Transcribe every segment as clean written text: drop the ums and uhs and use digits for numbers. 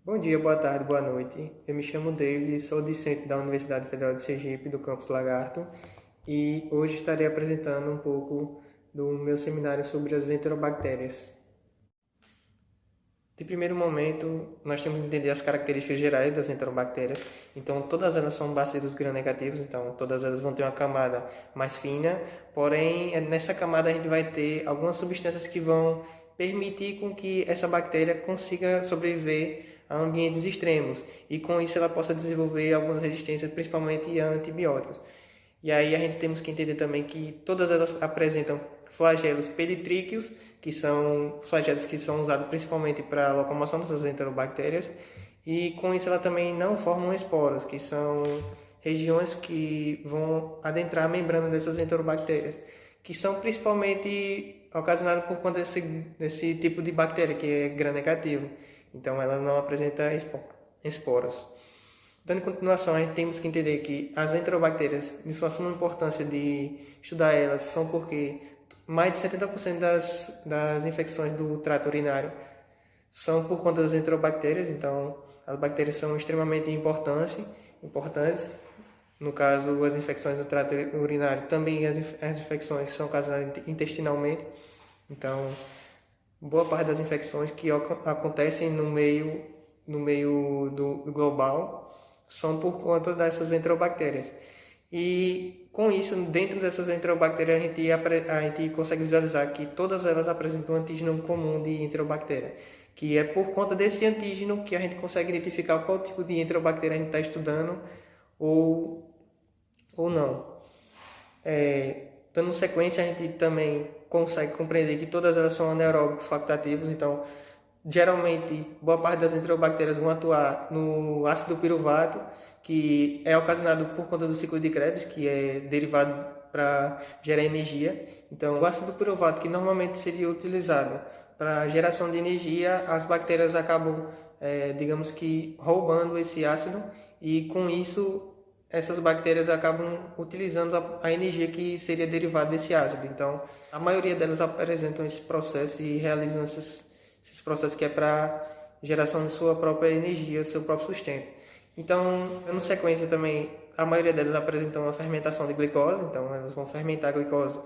Bom dia, boa tarde, boa noite. Eu me chamo David, sou discente da Universidade Federal de Sergipe, do campus Lagarto, e hoje estarei apresentando um pouco do meu seminário sobre as enterobactérias. De primeiro momento, nós temos que entender as características gerais das enterobactérias. Então, todas elas são bacilos gram-negativos, então todas elas vão ter uma camada mais fina, porém, nessa camada a gente vai ter algumas substâncias que vão permitir com que essa bactéria consiga sobreviver a ambientes extremos e com isso ela possa desenvolver algumas resistências, principalmente a antibióticos. E aí a gente temos que entender também que todas elas apresentam flagelos peritríqueos, que são flagelos que são usados principalmente para a locomoção dessas enterobactérias, e com isso ela também não formam esporos, que são regiões que vão adentrar a membrana dessas enterobactérias, que são principalmente ocasionadas por conta desse tipo de bactéria, que é gram-negativo. Então ela não apresenta esporos. Dando continuação, a gente temos que entender que as enterobactérias, de sua suma importância de estudar elas, são porque mais de 70% das infecções do trato urinário são por conta das enterobactérias. Então, as bactérias são extremamente importantes. No caso, as infecções do trato urinário, também as infecções são causadas intestinalmente. Então, boa parte das infecções que acontecem no meio do global são por conta dessas enterobactérias. E com isso, dentro dessas enterobactérias, a gente consegue visualizar que todas elas apresentam um antígeno comum de enterobactéria, que é por conta desse antígeno que a gente consegue identificar qual tipo de enterobactéria a gente está estudando ou não. Dando sequência, a gente também consegue compreender que todas elas são anaeróbicos facultativos, então geralmente boa parte das enterobactérias vão atuar no ácido piruvato, que é ocasionado por conta do ciclo de Krebs, que é derivado para gerar energia. Então, o ácido piruvato, que normalmente seria utilizado para geração de energia, as bactérias acabam, digamos que, roubando esse ácido e com isso essas bactérias acabam utilizando a energia que seria derivada desse ácido. Então, a maioria delas apresentam esse processo e realizam esses processos que é para geração de sua própria energia, seu próprio sustento. Então, na sequência também, a maioria delas apresentam uma fermentação de glicose, então elas vão fermentar a glicose,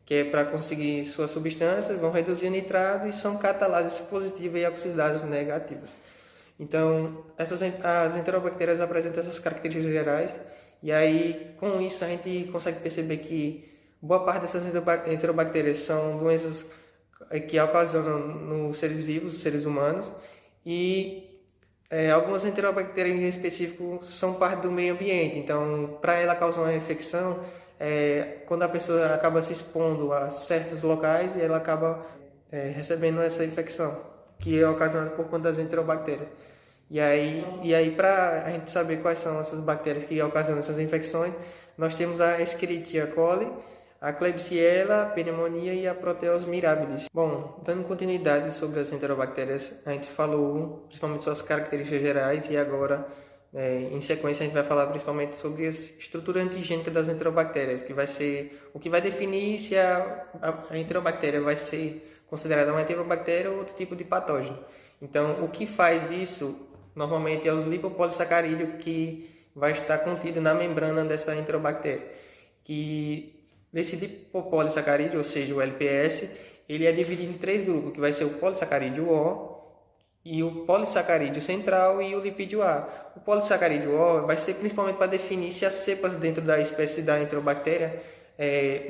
que é para conseguir suas substâncias, vão reduzir o nitrato e são catalases positivas e oxidases negativas. Então, as enterobactérias apresentam essas características gerais, e aí com isso a gente consegue perceber que boa parte dessas enterobactérias são doenças que ocasionam nos seres vivos, os seres humanos, e algumas enterobactérias em específico são parte do meio ambiente. Então, para ela causar uma infecção, quando a pessoa acaba se expondo a certos locais, ela acaba recebendo essa infecção, que é ocasionada por conta das enterobactérias. E aí para a gente saber quais são essas bactérias que ocasionam essas infecções, nós temos a Escherichia coli, a Klebsiella, a pneumonia e a Proteus mirabilis. Bom, dando continuidade sobre as enterobactérias, a gente falou principalmente sobre as características gerais e agora, em sequência, a gente vai falar principalmente sobre a estrutura antigênica das enterobactérias, que vai ser o que vai definir se a enterobactéria vai ser considerada uma enterobactéria ou outro tipo de patógeno. Então, o que faz isso normalmente é os lipopolissacarídeos que vai estar contido na membrana dessa enterobactéria, que esse lipopolissacarídeo, ou seja, o LPS, ele é dividido em três grupos, que vai ser o polissacarídeo O, e o polissacarídeo central e o lipídio A. O polissacarídeo O vai ser principalmente para definir se as cepas dentro da espécie da enterobactéria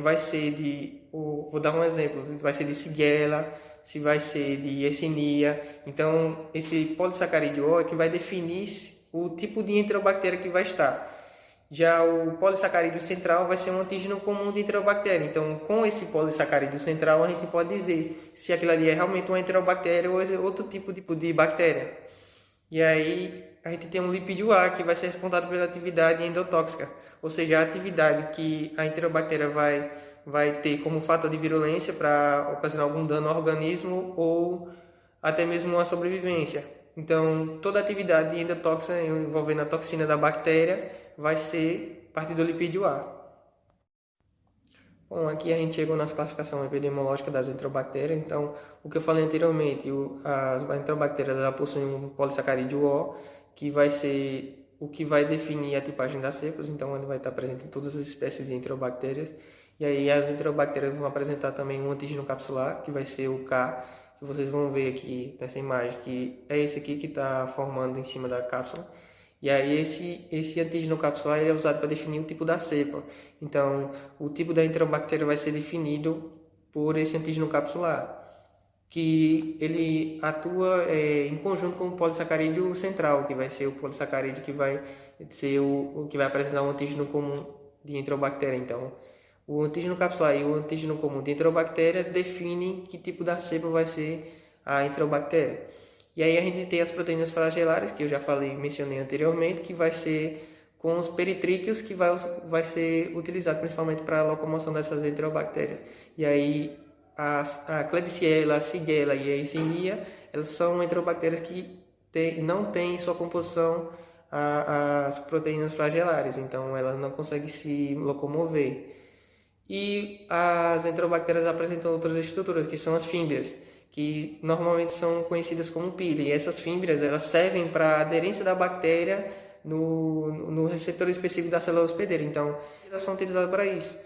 vai ser vou dar um exemplo, vai ser de Shigella, se vai ser de Yersinia. Então, esse polissacarídeo O é que vai definir o tipo de enterobactéria que vai estar. Já o polissacarídeo central vai ser um antígeno comum de enterobactéria. Então, com esse polissacarídeo central, a gente pode dizer se aquilo ali é realmente uma enterobactéria ou é outro tipo de bactéria. E aí, a gente tem um lipídio A, que vai ser responsável pela atividade endotóxica, ou seja, a atividade que a enterobactéria vai ter como fator de virulência para ocasionar algum dano ao organismo ou até mesmo uma sobrevivência. Então, toda atividade endotóxica envolvendo a toxina da bactéria vai ser a partir do lipídio A. Bom, aqui a gente chegou na classificação epidemiológica das enterobactérias. Então, o que eu falei anteriormente, as enterobactérias ela possuem um polissacarídeo O, que vai ser o que vai definir a tipagem das cepas. Então, ele vai estar presente em todas as espécies de enterobactérias. E aí, as enterobactérias vão apresentar também um antígeno capsular, que vai ser o K, que vocês vão ver aqui nessa imagem, que é esse aqui que está formando em cima da cápsula. E aí esse antígeno capsular é usado para definir o tipo da cepa. Então, o tipo da enterobactéria vai ser definido por esse antígeno capsular, que ele atua em conjunto com o polissacarídeo central, que vai ser o polissacarídeo que vai ser o que vai apresentar um antígeno comum de enterobactéria. Então, o antígeno capsular e o antígeno comum de enterobactéria definem que tipo da cepa vai ser a enterobactéria. E aí a gente tem as proteínas flagelares, que eu já mencionei anteriormente, que vai ser com os peritríqueos, que vai ser utilizado principalmente para a locomoção dessas enterobactérias. E aí a Klebsiella, a Shigella e a Yersinia, elas são enterobactérias que não têm em sua composição as proteínas flagelares, então elas não conseguem se locomover. E as enterobactérias apresentam outras estruturas, que são as fímbrias, que normalmente são conhecidas como pile. E essas fímbrias elas servem para a aderência da bactéria no receptor específico da célula hospedeira. Então, elas são utilizadas para isso.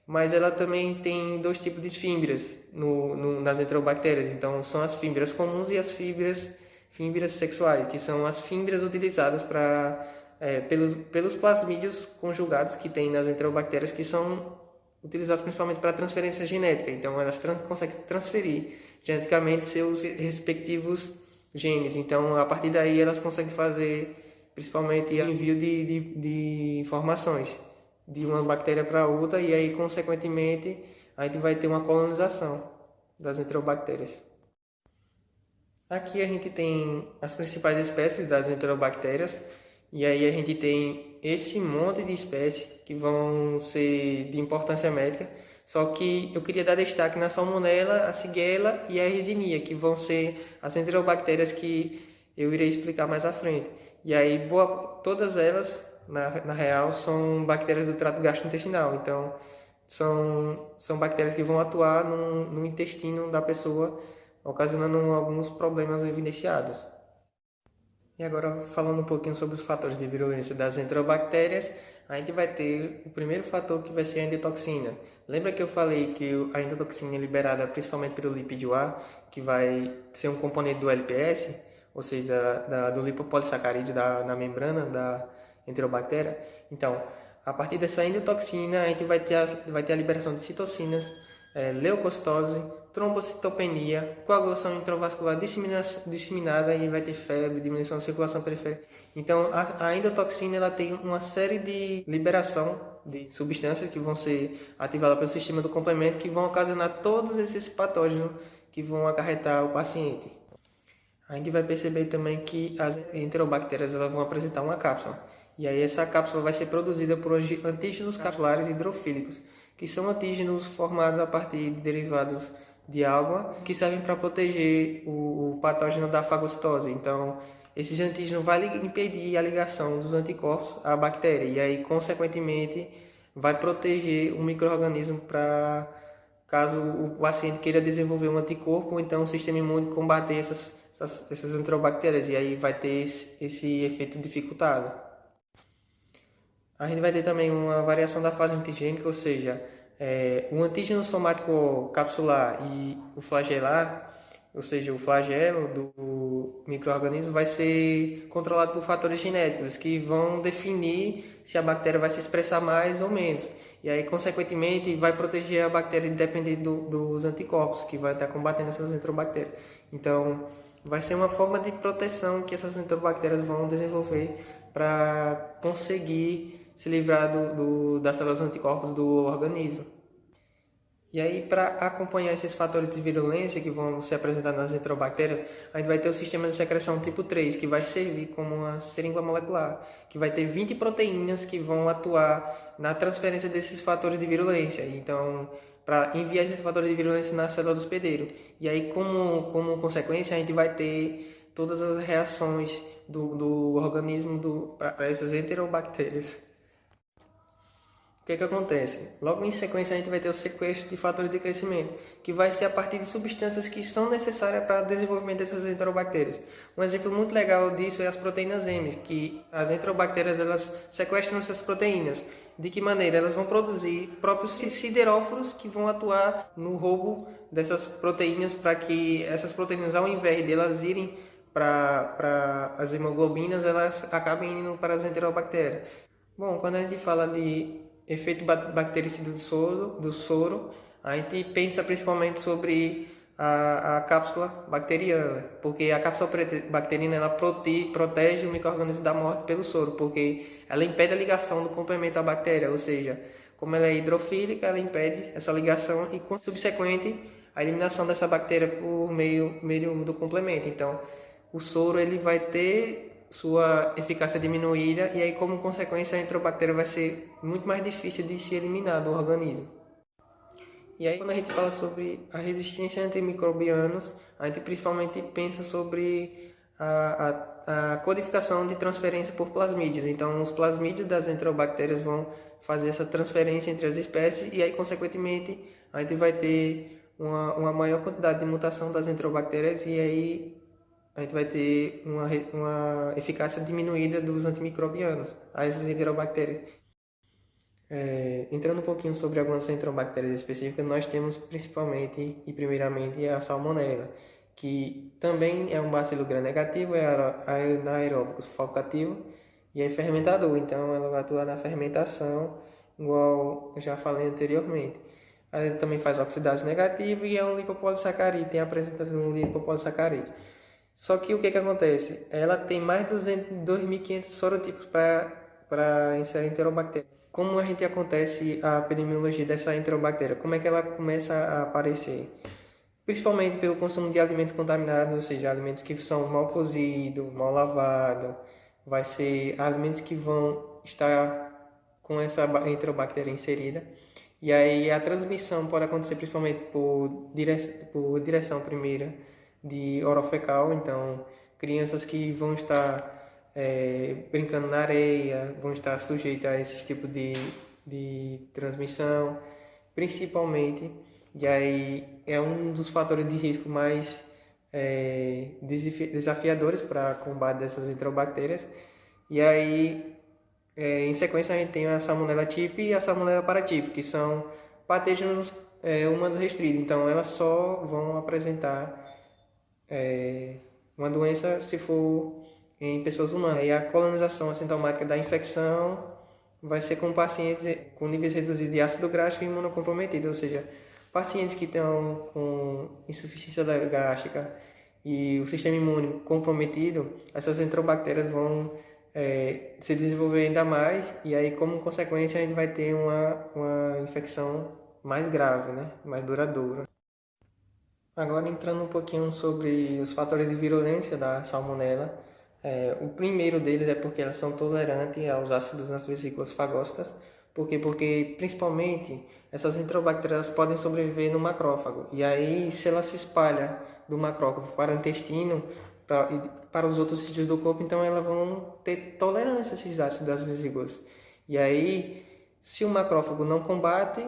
Mas ela também tem dois tipos de fímbrias nas enterobactérias. Então, são as fímbrias comuns e as fímbrias sexuais, que são as fímbrias utilizadas pelos plasmídios conjugados que tem nas enterobactérias, que são utilizados principalmente para transferência genética. Então, elas conseguem transferir geneticamente seus respectivos genes. Então, a partir daí, elas conseguem fazer principalmente envio de informações de uma bactéria para outra, e aí, consequentemente, a gente vai ter uma colonização das enterobactérias. Aqui a gente tem as principais espécies das enterobactérias, e aí a gente tem esse monte de espécies que vão ser de importância médica, só que eu queria dar destaque na Salmonella, a Shigella e a Yersinia, que vão ser as enterobactérias que eu irei explicar mais à frente. E aí todas elas, na real, são bactérias do trato gastrointestinal, então são bactérias que vão atuar no intestino da pessoa, ocasionando alguns problemas evidenciados. E agora, falando um pouquinho sobre os fatores de virulência das enterobactérias, a gente vai ter o primeiro fator, que vai ser a endotoxina. Lembra que eu falei que a endotoxina é liberada principalmente pelo lipídio A, que vai ser um componente do LPS, ou seja, do lipopolissacarídeo na membrana da enterobactéria? Então, a partir dessa endotoxina, a gente vai ter a liberação de citocinas, leucocitose, trombocitopenia, coagulação intravascular disseminada, e vai ter febre, diminuição da circulação periférica. Então, a endotoxina ela tem uma série de liberação de substâncias que vão ser ativadas pelo sistema do complemento, que vão ocasionar todos esses patógenos que vão acarretar o paciente. A gente vai perceber também que as enterobactérias elas vão apresentar uma cápsula. E aí essa cápsula vai ser produzida por antígenos capsulares hidrofílicos, que são antígenos formados a partir de derivados de água, que servem para proteger o patógeno da fagocitose. Então, esses antígenos vão impedir a ligação dos anticorpos à bactéria, e aí, consequentemente, vai proteger o micro-organismo para caso o paciente queira desenvolver um anticorpo, ou então o sistema imune combater essas enterobactérias, e aí vai ter esse efeito dificultado. A gente vai ter também uma variação da fase antigênica, ou seja, o antígeno somático capsular e o flagelar, ou seja, o flagelo do micro-organismo, vai ser controlado por fatores genéticos que vão definir se a bactéria vai se expressar mais ou menos. E aí, consequentemente, vai proteger a bactéria independente dos anticorpos que vai estar combatendo essas enterobactérias. Então, vai ser uma forma de proteção que essas enterobactérias vão desenvolver para conseguir se livrar das células anticorpos do organismo. E aí, para acompanhar esses fatores de virulência que vão se apresentar nas enterobactérias, a gente vai ter o sistema de secreção tipo 3, que vai servir como uma seringa molecular, que vai ter 20 proteínas que vão atuar na transferência desses fatores de virulência. Então, para enviar esses fatores de virulência na célula do hospedeiro. E aí, como consequência, a gente vai ter todas as reações do organismo para essas enterobactérias. que acontece? Logo em sequência a gente vai ter o sequestro de fatores de crescimento, que vai ser a partir de substâncias que são necessárias para o desenvolvimento dessas enterobactérias. Um exemplo muito legal disso é as proteínas M, que as enterobactérias elas sequestram essas proteínas. De que maneira? Elas vão produzir próprios sideróforos que vão atuar no roubo dessas proteínas para que essas proteínas, ao invés de elas irem para as hemoglobinas, elas acabem indo para as enterobactérias. Bom, quando a gente fala de efeito bactericida do soro, a gente pensa principalmente sobre a cápsula bacteriana, porque a cápsula bacteriana ela protege o micro-organismo da morte pelo soro, porque ela impede a ligação do complemento à bactéria, ou seja, como ela é hidrofílica, ela impede essa ligação e, com subsequente, a eliminação dessa bactéria por meio do complemento. Então, o soro ele vai ter sua eficácia diminuída e aí, como consequência, a enterobactéria vai ser muito mais difícil de se eliminar do organismo. E aí, quando a gente fala sobre a resistência a antimicrobianos, a gente principalmente pensa sobre a codificação de transferência por plasmídios. Então, os plasmídios das enterobactérias vão fazer essa transferência entre as espécies e aí, consequentemente, a gente vai ter uma maior quantidade de mutação das enterobactérias e aí a gente vai ter uma eficácia diminuída dos antimicrobianos, as enterobactérias. Entrando um pouquinho sobre algumas enterobactérias específicas, nós temos principalmente e primeiramente a salmonela, que também é um bacilo gram-negativo, é anaeróbico facultativo e é fermentador, então ela vai atuar na fermentação, igual eu já falei anteriormente. Ela também faz oxidase negativa e é um lipopolissacarídeo, tem a presença de um lipopolissacarídeo. Só que o que acontece? Ela tem mais de 2.500 sorotipos para inserir enterobactéria. Como a gente acontece a epidemiologia dessa enterobactéria? Como é que ela começa a aparecer? Principalmente pelo consumo de alimentos contaminados, ou seja, alimentos que são mal cozidos, mal lavados. Vai ser alimentos que vão estar com essa enterobactéria inserida. E aí a transmissão pode acontecer principalmente por direção primeira de orofecal, então crianças que vão estar brincando na areia, vão estar sujeitas a esse tipo de transmissão, principalmente, e aí é um dos fatores de risco mais desafiadores para combate dessas enterobactérias. E aí, em sequência, a gente tem a Salmonella typhi e a Salmonella paratyphi, que são patógenos humanos restritos, então elas só vão apresentar uma doença se for em pessoas humanas. E a colonização assintomática da infecção vai ser com pacientes com níveis reduzidos de ácido gráfico e imunocomprometido, ou seja, pacientes que estão com insuficiência gástrica e o sistema imune comprometido, essas enterobactérias vão se desenvolver ainda mais e aí, como consequência, a gente vai ter uma infecção mais grave, né? Mais duradoura. Agora, entrando um pouquinho sobre os fatores de virulência da salmonela. O primeiro deles é porque elas são tolerantes aos ácidos nas vesículas fagócitas. Por quê? Porque, principalmente, essas enterobactérias podem sobreviver no macrófago. E aí, se ela se espalha do macrófago para o intestino, para os outros sítios do corpo, então elas vão ter tolerância a esses ácidos das vesículas. E aí, se o macrófago não combate,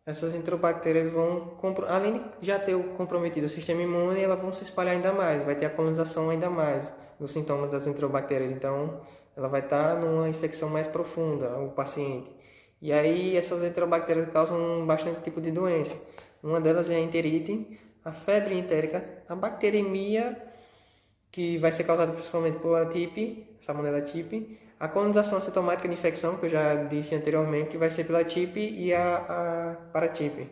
essas enterobactérias vão, além de já ter comprometido o sistema imune, elas vão se espalhar ainda mais, vai ter a colonização ainda mais dos sintomas das enterobactérias. Então, ela vai estar numa infecção mais profunda, o paciente. E aí, essas enterobactérias causam bastante tipo de doença. Uma delas é a enterite, a febre entérica, a bacteremia, que vai ser causada principalmente por a TIP, Salmonella typhi, a colonização assintomática de infecção, que eu já disse anteriormente, que vai ser pela TIP e a paraTIP.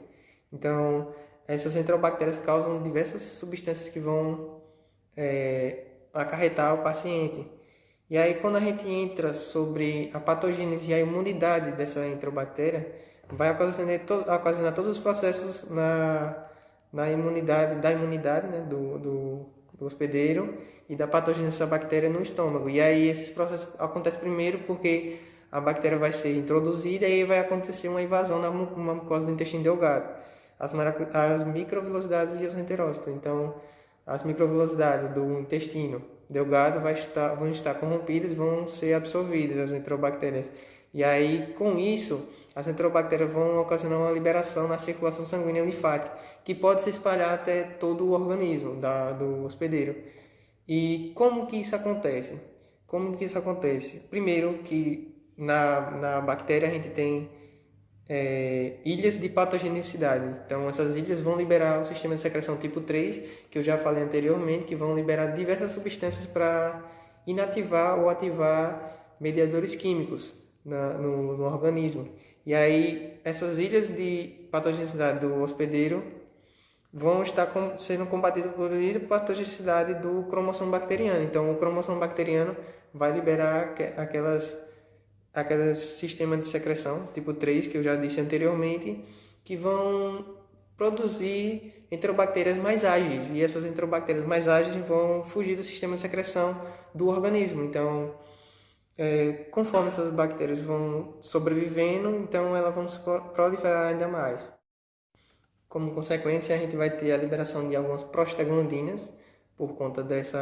Então, essas enterobactérias causam diversas substâncias que vão acarretar o paciente. E aí, quando a gente entra sobre a patogênese e a imunidade dessa enterobactéria, vai ocasionar todos os processos da imunidade, né, do hospedeiro e da patogênese dessa bactéria no estômago. E aí esses processos acontecem primeiro porque a bactéria vai ser introduzida e aí vai acontecer uma invasão na mucosa do intestino delgado, as microvilosidades e os enterócitos. Então, as microvilosidades do intestino delgado vão estar corrompidas, vão ser absorvidas as enterobactérias. E aí, com isso, as enterobactérias vão ocasionar uma liberação na circulação sanguínea linfática, que pode se espalhar até todo o organismo do hospedeiro. E como que isso acontece? Como que isso acontece? Primeiro que na bactéria a gente tem ilhas de patogenicidade. Então essas ilhas vão liberar o sistema de secreção tipo 3, que eu já falei anteriormente, que vão liberar diversas substâncias para inativar ou ativar mediadores químicos no organismo. E aí essas ilhas de patogenicidade do hospedeiro vão estar sendo combatidas por patogenicidade do cromossomo bacteriano. Então o cromossomo bacteriano vai liberar aqueles sistemas de secreção, tipo 3, que eu já disse anteriormente, que vão produzir enterobactérias mais ágeis. E essas enterobactérias mais ágeis vão fugir do sistema de secreção do organismo. Então, conforme essas bactérias vão sobrevivendo, então elas vão se proliferar ainda mais. Como consequência, a gente vai ter a liberação de algumas prostaglandinas, por conta desses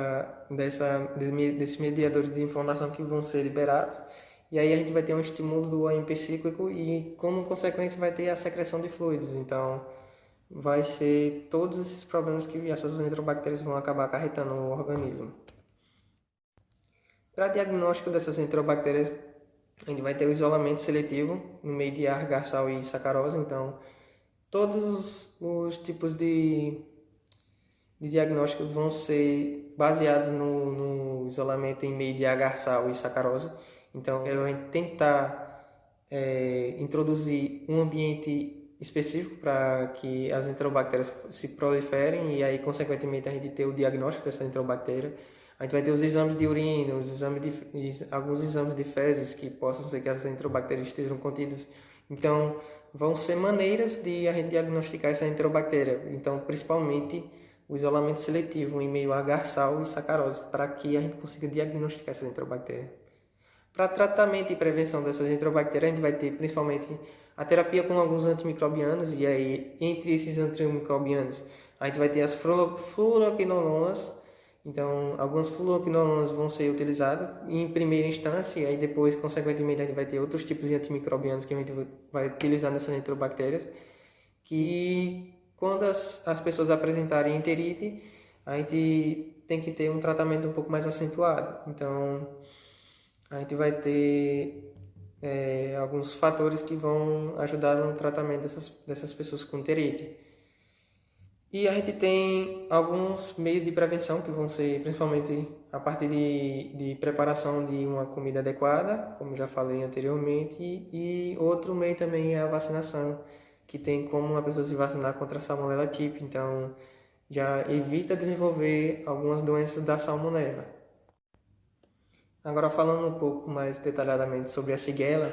mediadores de informação que vão ser liberados. E aí a gente vai ter um estímulo do AMP cíclico e, como consequência, vai ter a secreção de fluidos. Então, vai ser todos esses problemas que essas enterobactérias vão acabar acarretando no organismo. Para diagnóstico dessas enterobactérias, a gente vai ter o isolamento seletivo no meio de agar-sal e sacarose. Então, todos os tipos de diagnósticos vão ser baseados no isolamento em meio de agar-sal e sacarose. Então, a gente tentar introduzir um ambiente específico para que as enterobactérias se proliferem e aí, consequentemente, a gente ter o diagnóstico dessa enterobactéria. A gente vai ter os exames de urina, alguns exames de fezes que possam ser que as enterobactérias estejam contidas. Então, vão ser maneiras de a gente diagnosticar essa enterobactéria. Então, principalmente, o isolamento seletivo em meio a agar-sal e sacarose, para que a gente consiga diagnosticar essa enterobactéria. Para tratamento e prevenção dessas enterobactérias, a gente vai ter principalmente a terapia com alguns antimicrobianos, e aí, entre esses antimicrobianos, a gente vai ter as fluoroquinolonas. Então, algumas fluoroquinolonas vão ser utilizadas em primeira instância, e aí depois, consequentemente, a gente vai ter outros tipos de antimicrobianos que a gente vai utilizar nessas enterobactérias, que quando as pessoas apresentarem enterite, a gente tem que ter um tratamento um pouco mais acentuado. Então, a gente vai ter alguns fatores que vão ajudar no tratamento dessas pessoas com enterite. E a gente tem alguns meios de prevenção que vão ser principalmente a partir de preparação de uma comida adequada, como já falei anteriormente, e outro meio também é a vacinação, que tem como a pessoa se vacinar contra a salmonella típica. Então, já evita desenvolver algumas doenças da salmonella. Agora, falando um pouco mais detalhadamente sobre a Shigella,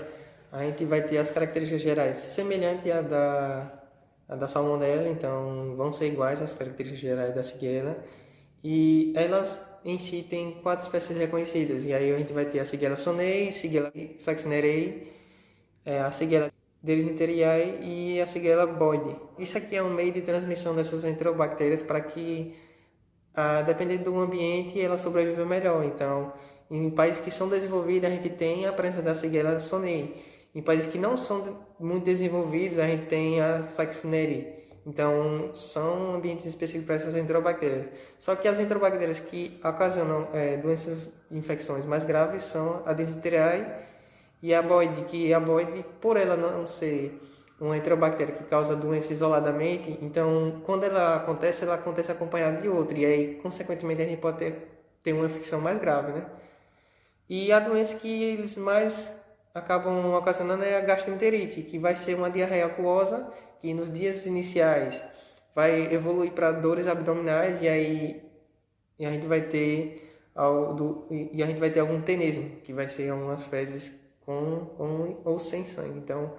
a gente vai ter as características gerais semelhantes à da salmonella, então vão ser iguais às características gerais da Shigella, e elas em si têm 4 espécies reconhecidas. E aí a gente vai ter a Shigella sonei, Shigella flexnerei, a Shigella derisiteriae e a Shigella boide. Isso aqui é um meio de transmissão dessas enterobactérias para que, dependendo do ambiente, ela sobreviva melhor. Então, em países que são desenvolvidos, a gente tem a presença da Shigella sonei. Em países que não são muito desenvolvidos, a gente tem a Flexneri. Então, são ambientes específicos para essas enterobactérias. Só que as enterobactérias que ocasionam doenças e infecções mais graves são a Dystheriae e a Boide, que a Boide, por ela não ser uma enterobactéria que causa doença isoladamente, então, quando ela acontece acompanhada de outra. E aí, consequentemente, a gente pode ter uma infecção mais grave, né? E a doença que eles mais acabam ocasionando é a gastroenterite, que vai ser uma diarreia aquosa, que nos dias iniciais vai evoluir para dores abdominais, e aí a gente vai ter algum tenesmo, que vai ser umas fezes com ou sem sangue. Então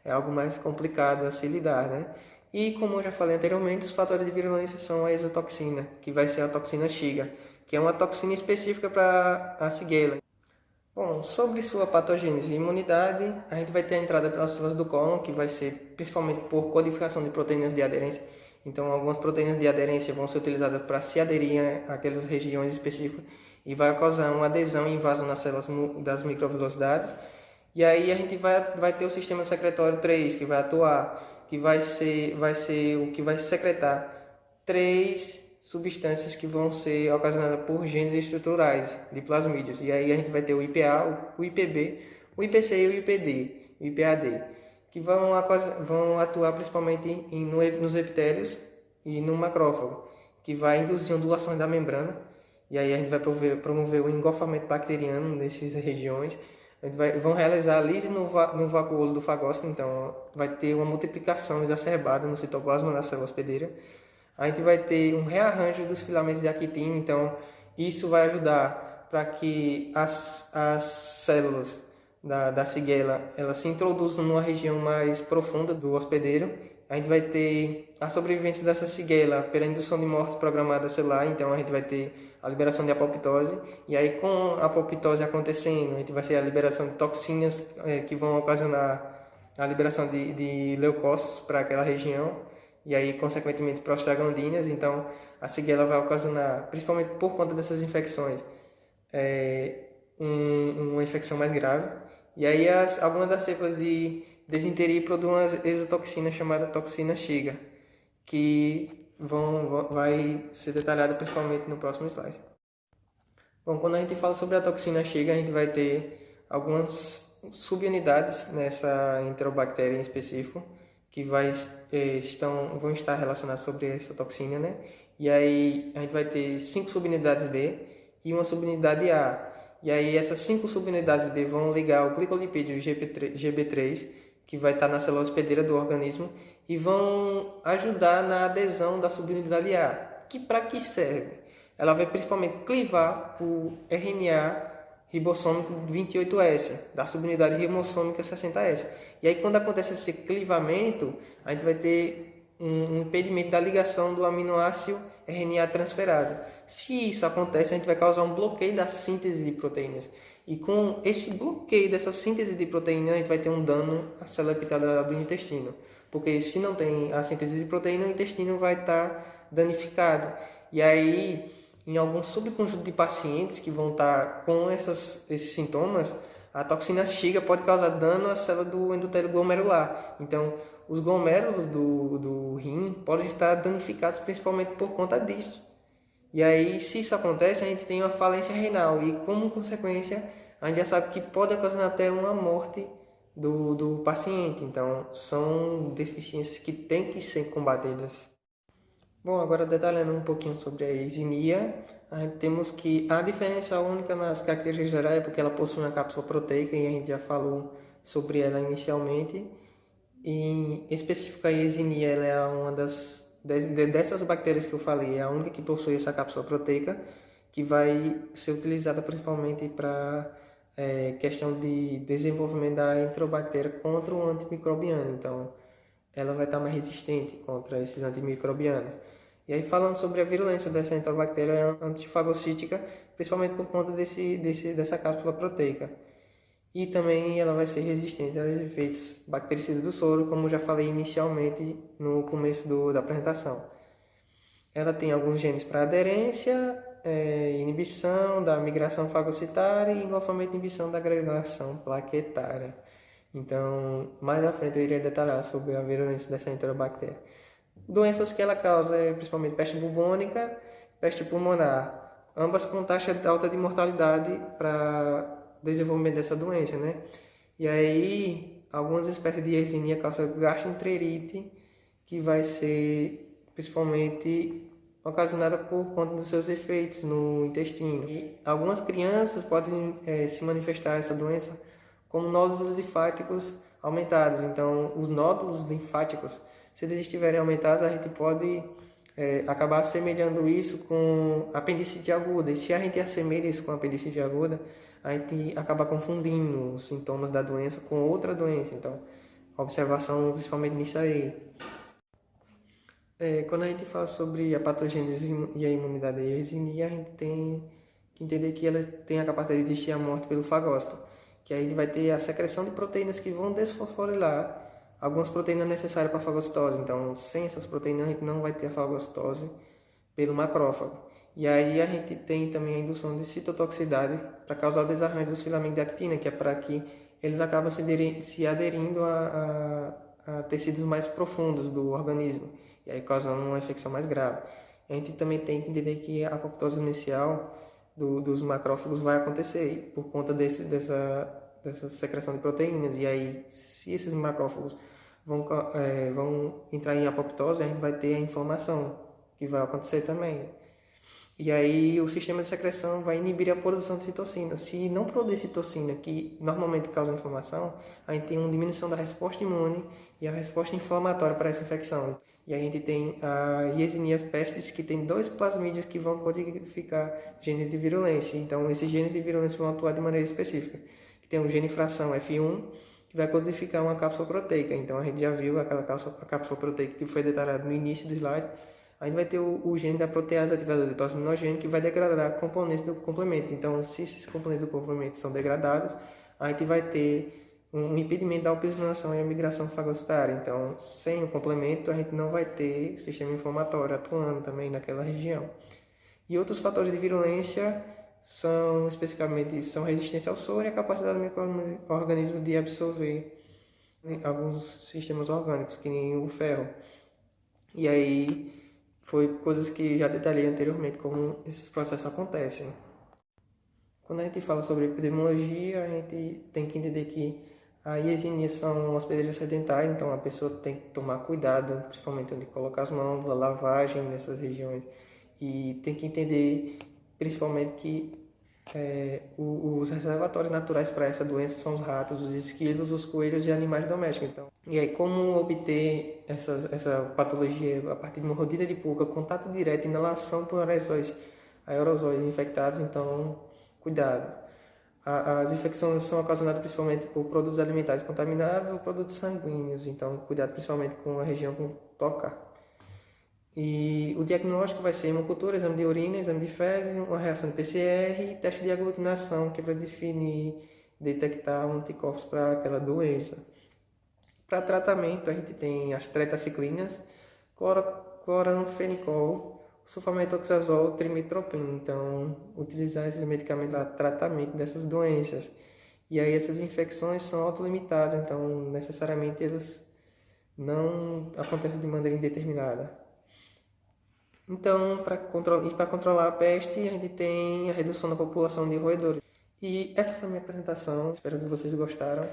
é algo mais complicado a se lidar, né? E como eu já falei anteriormente, os fatores de virulência são a exotoxina, que vai ser a toxina Shiga, que é uma toxina específica para a Shigella. Bom, sobre sua patogênese e imunidade, a gente vai ter a entrada pelas células do cólon, que vai ser principalmente por codificação de proteínas de aderência. Então, algumas proteínas de aderência vão ser utilizadas para se aderir àquelas regiões específicas e vai causar uma adesão e invasão nas células das microvelocidades. E aí a gente vai ter o sistema secretório 3 que vai atuar, que vai ser o que vai secretar três substâncias que vão ser ocasionadas por genes estruturais de plasmídios. E aí a gente vai ter o IPA, o IPB, o IPC e o IPD, o IPAD, que vão atuar principalmente nos epitélios e no macrófago, que vai induzir ondulações da membrana. E aí a gente vai promover o engolfamento bacteriano nessas regiões. Vão realizar a lise no vacuolo do fagócito, então vai ter uma multiplicação exacerbada no citoplasma da célula hospedeira. A gente vai ter um rearranjo dos filamentos de actina, então isso vai ajudar para que as células da Shigella elas se introduzam numa região mais profunda do hospedeiro. A gente vai ter a sobrevivência dessa Shigella pela indução de morte programada celular, então a gente vai ter a liberação de apoptose, e aí com a apoptose acontecendo, a gente vai ter a liberação de toxinas que vão ocasionar a liberação de leucócitos para aquela região, e aí consequentemente prostaglandinas. Então a Shigella vai ocasionar, principalmente por conta dessas infecções, uma infecção mais grave. E aí algumas das cepas de desinteria produzem uma exotoxina chamada toxina Shiga, que vai ser detalhada principalmente no próximo slide. Bom, quando a gente fala sobre a toxina Shiga, a gente vai ter algumas subunidades nessa enterobactéria em específico, que vão estar relacionadas sobre essa toxina, né? E aí a gente vai ter 5 subunidades B e uma subunidade A. E aí essas 5 subunidades B vão ligar o glicolipídio GB3, que vai estar na célula hospedeira do organismo, e vão ajudar na adesão da subunidade A. Para que serve? Ela vai principalmente clivar o RNA ribossômico 28S, da subunidade ribossômica 60S. E aí quando acontece esse clivamento, a gente vai ter um impedimento da ligação do aminoácido RNA transferase. Se isso acontece, a gente vai causar um bloqueio da síntese de proteínas. E com esse bloqueio dessa síntese de proteína, a gente vai ter um dano à célula epitelial do intestino. Porque se não tem a síntese de proteína, o intestino vai estar danificado. E aí, em algum subconjunto de pacientes que vão estar com esses sintomas, a toxina Shiga pode causar dano à célula do endotélio glomerular. Então, os glomérulos do rim podem estar danificados principalmente por conta disso. E aí, se isso acontece, a gente tem uma falência renal e, como consequência, a gente já sabe que pode ocasionar até uma morte do paciente. Então, são deficiências que têm que ser combatidas. Bom, agora detalhando um pouquinho sobre a eisinia, temos que a diferença única nas características gerais é porque ela possui uma cápsula proteica, e a gente já falou sobre ela inicialmente. Em específico, a eisinia ela é uma dessas bactérias que eu falei, é a única que possui essa cápsula proteica, que vai ser utilizada principalmente para questão de desenvolvimento da enterobactéria contra o antimicrobiano. Então, ela vai estar mais resistente contra esses antimicrobianos. E aí, falando sobre a virulência dessa enterobactéria antifagocítica, principalmente por conta dessa cápsula proteica. E também ela vai ser resistente aos efeitos bactericidas do soro, como já falei inicialmente no começo da apresentação. Ela tem alguns genes para aderência, inibição da migração fagocitária e engolfamento e inibição da agregação plaquetária. Então, mais na frente eu iria detalhar sobre a virulência dessa enterobactéria. Doenças que ela causa é principalmente peste bubônica, peste pulmonar, ambas com taxa alta de mortalidade para desenvolvimento dessa doença, né? E aí, algumas espécies de eisinia causam gastroenterite, que vai ser principalmente ocasionada por conta dos seus efeitos no intestino. E algumas crianças podem se manifestar essa doença como nódulos linfáticos aumentados. Então, os nódulos linfáticos, se eles estiverem aumentados, a gente pode acabar assemelhando isso com apendicite aguda. E se a gente assemelha isso com apendicite aguda, a gente acaba confundindo os sintomas da doença com outra doença. Então, observação principalmente nisso aí. Quando a gente fala sobre a patogênese e a imunidade da eisinia, a gente tem que entender que ela tem a capacidade de resistir à morte pelo fagócito, que aí vai ter a secreção de proteínas que vão desfosforilar algumas proteínas necessárias para a fagocitose. Então, sem essas proteínas, a gente não vai ter a fagocitose pelo macrófago. E aí a gente tem também a indução de citotoxicidade para causar o desarranjo dos filamentos de actina, que é para que eles acabam se aderindo a tecidos mais profundos do organismo, e aí causando uma infecção mais grave. A gente também tem que entender que a apoptose inicial dos macrófagos vai acontecer por conta dessa secreção de proteínas. E aí, se esses macrófagos vão entrar em apoptose, a gente vai ter a inflamação, que vai acontecer também. E aí o sistema de secreção vai inibir a produção de citocina. Se não produzir citocina, que normalmente causa inflamação, a gente tem uma diminuição da resposta imune e a resposta inflamatória para essa infecção. E a gente tem a Yersinia pestis, que tem 2 plasmídios que vão codificar genes de virulência. Então, esses genes de virulência vão atuar de maneira específica. Tem o gene fração F1, que vai codificar uma cápsula proteica. Então, a gente já viu a cápsula proteica que foi detalhada no início do slide. Aí vai ter o gene da protease ativadora de plasminogênio, que vai degradar componentes do complemento. Então, se esses componentes do complemento são degradados, a gente vai ter um impedimento da oxigenação e a migração fagocitária. Então, sem o complemento, a gente não vai ter sistema inflamatório atuando também naquela região. E outros fatores de virulência são, especificamente, resistência ao soro e a capacidade do micro-organismo de absorver alguns sistemas orgânicos, que nem o ferro. E aí, foi coisas que já detalhei anteriormente, como esses processos acontecem. Quando a gente fala sobre epidemiologia, a gente tem que entender que a Yersinia são hospedeiros sedentários, então a pessoa tem que tomar cuidado, principalmente onde colocar as mãos, a lavagem nessas regiões. E tem que entender, principalmente, que os reservatórios naturais para essa doença são os ratos, os esquilos, os coelhos e animais domésticos. Então, e aí, como obter essa patologia a partir de uma mordida de pulga, contato direto, inalação por aerosóis infectados? Então, cuidado. As infecções são ocasionadas principalmente por produtos alimentares contaminados ou produtos sanguíneos, então cuidado principalmente com a região com toca. E o diagnóstico vai ser hemocultura, exame de urina, exame de fezes, uma reação de PCR e teste de aglutinação, que é para definir, detectar anticorpos para aquela doença. Para tratamento, a gente tem as tetraciclinas, cloranfenicol, sulfametoxazol, trimetoprim. Então, utilizar esses medicamentos para tratamento dessas doenças. E aí essas infecções são autolimitadas, então necessariamente elas não acontecem de maneira indeterminada. Então, para controlar a peste, a gente tem a redução da população de roedores. E essa foi a minha apresentação, espero que vocês gostaram.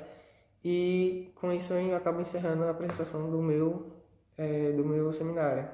E com isso eu acabo encerrando a apresentação do meu seminário.